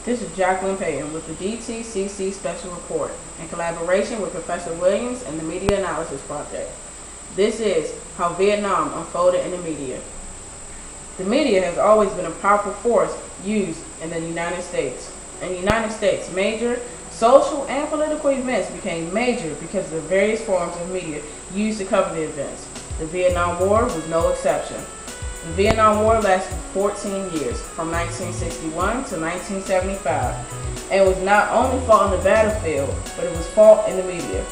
This is Jacqueline Payton with the DTCC Special Report in collaboration with Professor Williams and the Media Analysis Project. This is how Vietnam unfolded in the media. The media has always been a powerful force used in the United States. In the United States, major social and political events became major because of the various forms of media used to cover the events. The Vietnam War was no exception. The Vietnam War lasted 14 years, from 1961 to 1975, and was not only fought on the battlefield, but it was fought in the media.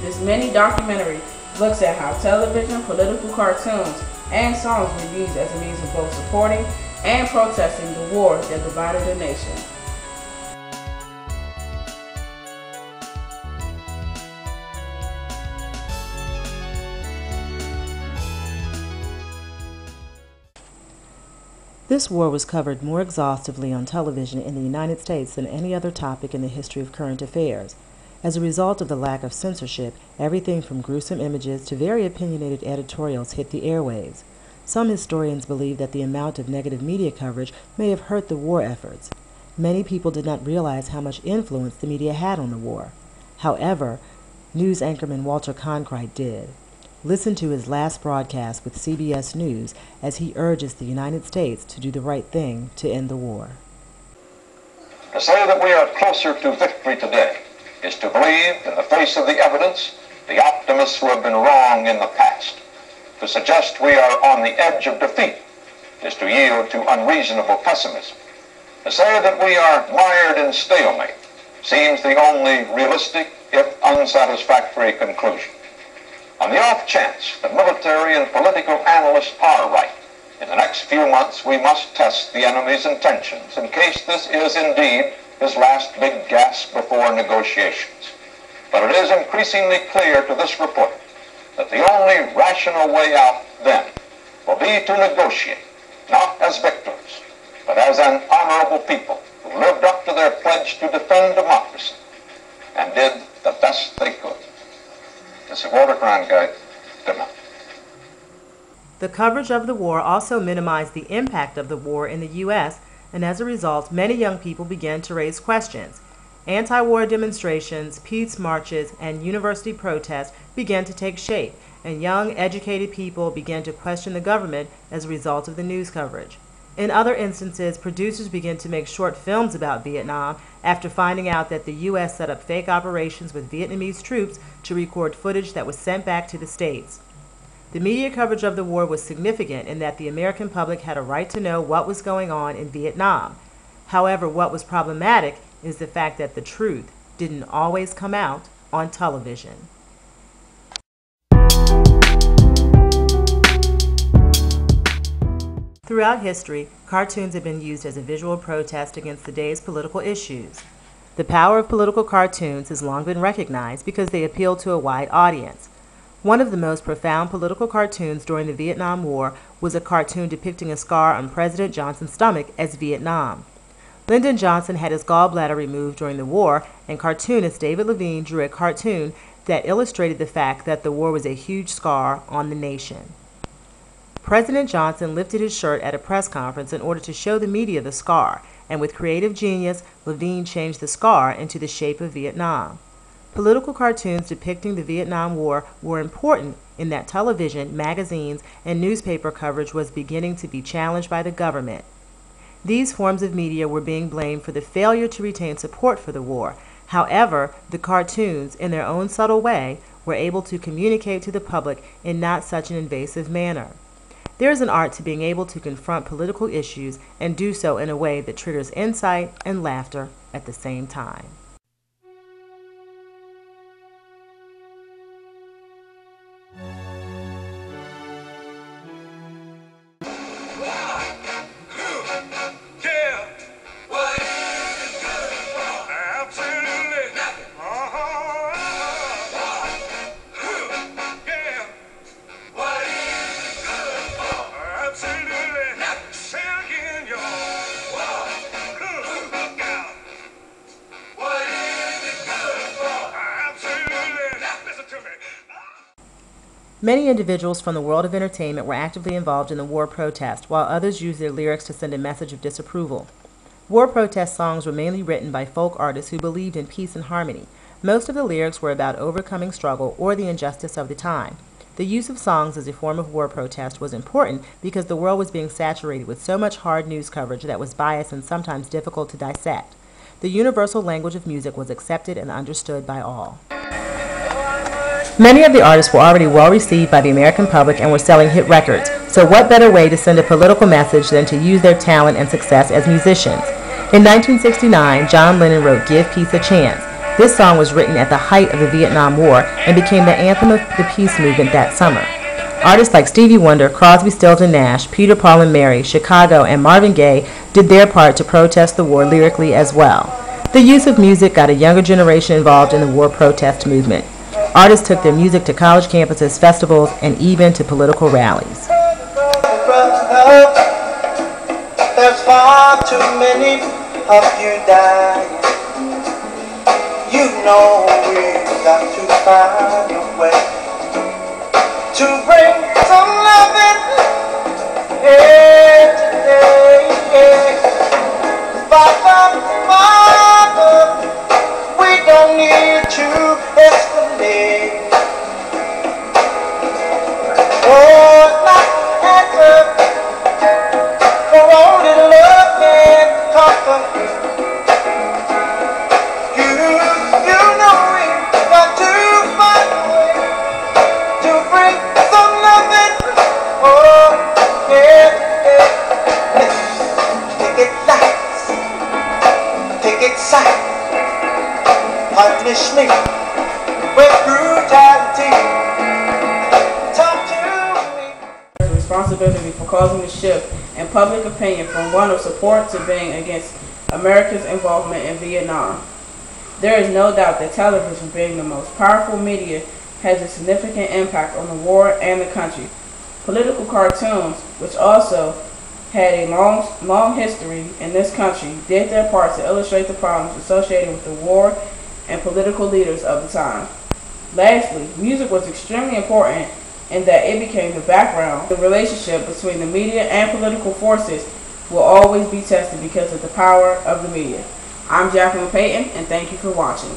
This mini documentary looks at how television, political cartoons, and songs were used as a means of both supporting and protesting the war that divided the nation. This war was covered more exhaustively on television in the United States than any other topic in the history of current affairs. As a result of the lack of censorship, everything from gruesome images to very opinionated editorials hit the airwaves. Some historians believe that the amount of negative media coverage may have hurt the war efforts. Many people did not realize how much influence the media had on the war. However, news anchorman Walter Cronkite did. Listen to his last broadcast with CBS News as he urges the United States to do the right thing to end the war. To say that we are closer to victory today is to believe, in the face of the evidence, the optimists who have been wrong in the past. To suggest we are on the edge of defeat is to yield to unreasonable pessimism. To say that we are mired in stalemate seems the only realistic, if unsatisfactory, conclusion. On the off chance that military and political analysts are right, in the next few months we must test the enemy's intentions in case this is indeed his last big gasp before negotiations. But it is increasingly clear to this report that the only rational way out then will be to negotiate, not as victors, but as an honorable people who lived up to their pledge to defend democracy and did the best they could. This is Walter Cronkite. Good night. The coverage of the war also minimized the impact of the war in the U.S., and as a result, many young people began to raise questions. Anti-war demonstrations, peace marches, and university protests began to take shape, and young, educated people began to question the government as a result of the news coverage. In other instances, producers began to make short films about Vietnam after finding out that the U.S. set up fake operations with Vietnamese troops to record footage that was sent back to the States. The media coverage of the war was significant in that the American public had a right to know what was going on in Vietnam. However, what was problematic is the fact that the truth didn't always come out on television. Throughout history, cartoons have been used as a visual protest against the day's political issues. The power of political cartoons has long been recognized because they appeal to a wide audience. One of the most profound political cartoons during the Vietnam War was a cartoon depicting a scar on President Johnson's stomach as Vietnam. Lyndon Johnson had his gallbladder removed during the war, and cartoonist David Levine drew a cartoon that illustrated the fact that the war was a huge scar on the nation. President Johnson lifted his shirt at a press conference in order to show the media the scar, and with creative genius, Levine changed the scar into the shape of Vietnam. Political cartoons depicting the Vietnam War were important in that television, magazines, and newspaper coverage was beginning to be challenged by the government. These forms of media were being blamed for the failure to retain support for the war. However, the cartoons, in their own subtle way, were able to communicate to the public in not such an invasive manner. There is an art to being able to confront political issues and do so in a way that triggers insight and laughter at the same time. Many individuals from the world of entertainment were actively involved in the war protest, while others used their lyrics to send a message of disapproval. War protest songs were mainly written by folk artists who believed in peace and harmony. Most of the lyrics were about overcoming struggle or the injustice of the time. The use of songs as a form of war protest was important because the world was being saturated with so much hard news coverage that was biased and sometimes difficult to dissect. The universal language of music was accepted and understood by all. Many of the artists were already well received by the American public and were selling hit records, so what better way to send a political message than to use their talent and success as musicians? In 1969, John Lennon wrote Give Peace a Chance. This song was written at the height of the Vietnam War and became the anthem of the peace movement that summer. Artists like Stevie Wonder, Crosby, Stills and Nash, Peter, Paul and Mary, Chicago, and Marvin Gaye did their part to protest the war lyrically as well. The use of music got a younger generation involved in the war protest movement. Artists took their music to college campuses, festivals, and even to political rallies. There's far too many of you dying. You know we've got to find a way to bring some loving here today. Father, Father, we don't need to escalate. Oh, not answer for only love can conquer. Punish me with brutality. Talk to me. Responsibility for causing the shift in public opinion from one of support to being against America's involvement in Vietnam. There is no doubt that television, being the most powerful media, has a significant impact on the war and the country. Political cartoons, which also had a long history in this country, did their part to illustrate the problems associated with the war and political leaders of the time. Lastly, music was extremely important in that it became the background. The relationship between the media and political forces will always be tested because of the power of the media. I'm Jacqueline Payton, and thank you for watching.